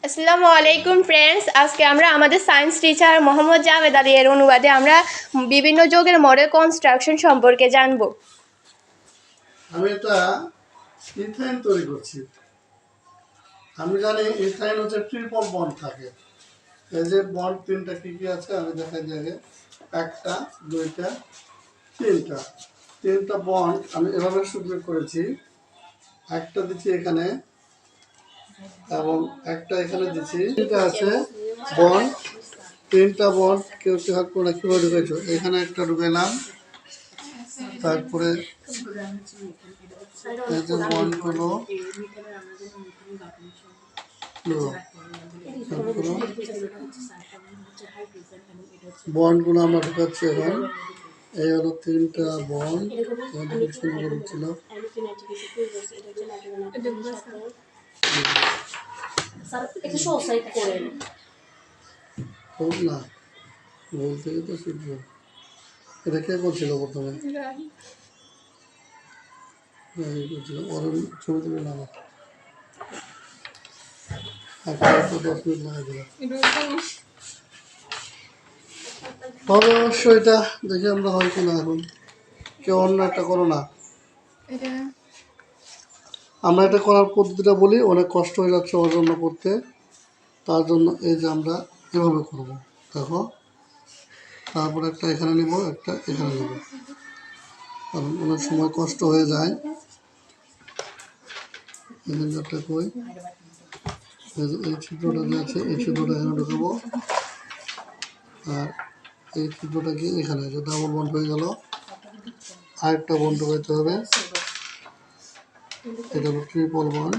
আসসালামু আলাইকুম ফ্রেন্ডস, আজকে আমরা আমাদের সায়েন্স টিচার মোহাম্মদ জাভেদ আলী এর অনুবাদে আমরা বিভিন্ন যৌগের মডেল কনস্ট্রাকশন সম্পর্কে জানব। আমি এটা ইথাইন তৈরি করছি। আমি জানি ইথাইন হচ্ছে ট্রিপল বন্ড থাকে। এই যে বন্ড তিনটা কি কি আছে আমি দেখাই যাবে, একটা দুইটা তিনটা বন্ড আমি এভাবে সূত্র করেছি। একটা দিচ্ছি এখানে এবং একটা এখানে দিচ্ছি। তিনটা আছে বন্ড, তিনটা বন্ড কেউ কেউ হাত করে কিভাবে ঢুকেছো, এখানে একটা ঢুকাইলাম। তারপরে এই যে বন্ডগুলো বন্ডগুলো আমরা ঢুকাচ্ছি এখন। এই হলো তিনটা বন্ড, ছিল না ভুল থেকে তো শিখবো। এটা কে করছিল প্রথমে? করছিল ওর ছবি তুলে না 10 মিনিট লাগাই দিলাম। তবে অবশ্যই এটা দেখি আমরা হয় কিনা। এখন কেউ অন্য একটা করো না, আমরা এটা করার পদ্ধতিটা বলি, অনেক কষ্ট হয়ে যাচ্ছে ওর জন্য করতে। তার জন্য এই যে আমরা এভাবে করব, দেখো। তারপর একটা এখানে নিব, একটা এখানে নিব, কারণ অনেক সময় কষ্ট হয়ে যায়। একটা কই এই ছিদ্রটা যে আছে, এই ছিদ্রটা এখানে ঢুকাবো, আর এই ছিদ্রটা কি এখানে যে ডাবল বন্ড হয়ে গেল। আরেকটা বন্ড ঢুকাইতে হবে, এটা হলো ট্রিপল বন্ড।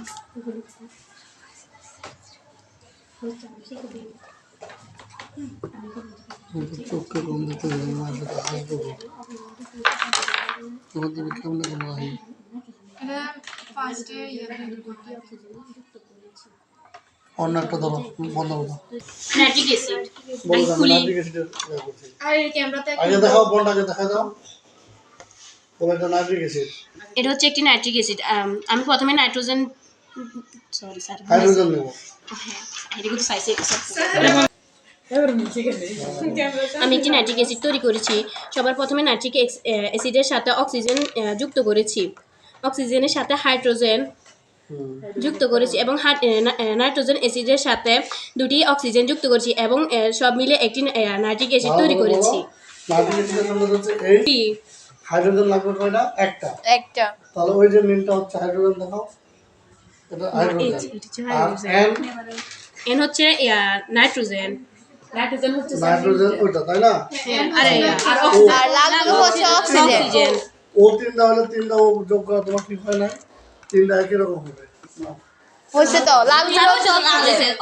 চোখকে কম দিতে হবে, সেটা হাস দেবো। তোমার দিকে কেমন কোনো আহি অন্য একটা ধরো, বন্ধ করো। আগে দেখাও বন্ড, আগে দেখা দাও। এটা হচ্ছে একটি নাইট্রিক অ্যাসিড। আমি প্রথমে হাইড্রোজেন নেব। আমি একটি নাইট্রিক অ্যাসিড তৈরি করেছি। সবার প্রথমে নাইট্রিক অ্যাসিডের সাথে অক্সিজেন যুক্ত করেছি, অক্সিজেনের সাথে হাইড্রোজেন যুক্ত করেছি এবং নাইট্রোজেন অ্যাসিডের সাথে দুটি অক্সিজেন যুক্ত করেছি এবং সব মিলে একটি নাইট্রিক অ্যাসিড তৈরি করেছি। হাইড্রোজেন লাগবে কয়টা? একটা। তাহলে ওই যে নীলটা হচ্ছে হাইড্রোজেন, দেখাও। এটা হাইড্রোজেন। এন হচ্ছে নাইট্রোজেন। নাইট্রোজেন ওইটা, তাই না? আর লালগুলো হচ্ছে অক্সিজেন। ও তিনটা হলে তিনটা ও যোগ করা তোমার ঠিক হয় না, তিনটা একই রকম হবে। হচ্ছে তো লালগুলো হচ্ছে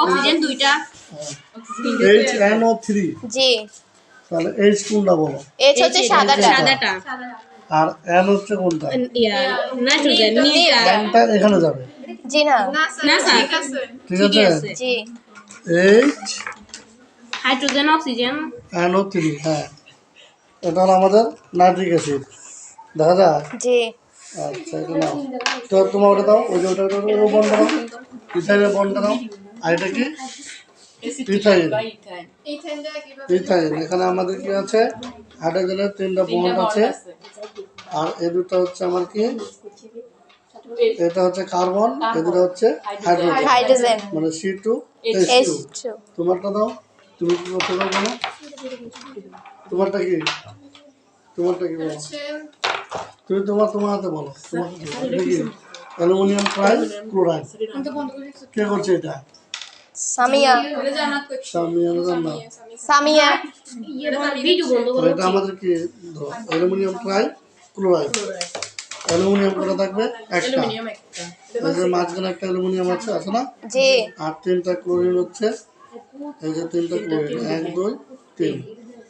অক্সিজেন দুইটা। HNO3। জি। তাহলে H কোনটা বলো? H হচ্ছে সাদাটা। আর N হচ্ছে কোনটা? নাইট্রোজেন নীলটা। Nটা এখানে যাবে। জি না, না স্যার, ঠিক আছে। জি। H হাইড্রোজেন অক্সিজেন NO3, হ্যাঁ, এটা হলো আমাদের নাইট্রিক অ্যাসিড, দেখা যায়। জি। আচ্ছা, এটা নাও তো, তোমার ওটা দাও, ওই যে ওটা বন্ধ দাও, ইথাইনের বন্ধ দাও। আর এটা কি? ইথাইন। এখানে আমাদের কি আছে? হাইড্রোজেনের তিনটা বন্ড আছে, আর এই দুটো হচ্ছে আমার কি, এটা হচ্ছে কার্বন, এই দুটো হচ্ছে হাইড্রোজেন, মানে C2H2। তোমারটা দাও, তুমি কি করতে পারবো না? তোমারটা কি বলো, তুমি তোমার হাতে বলো। তোমার কি? Aluminium trichloride. কে করছে এটা? সামিয়া। এটা আমাদের কি, অ্যালুমিনিয়াম ট্রাইক্লোরাইড। অ্যালুমিনিয়াম কটা থাকবে? একটা। এই যে মাঝখানে একটা অ্যালুমিনিয়াম আছে না? জি। আর তিনটা ক্লোরিন হচ্ছে, এই যে তিনটা ক্লোরিন, 1 2 3,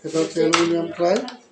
এটা হচ্ছে অ্যালুমিনিয়াম ট্রাইক্লোরাইড।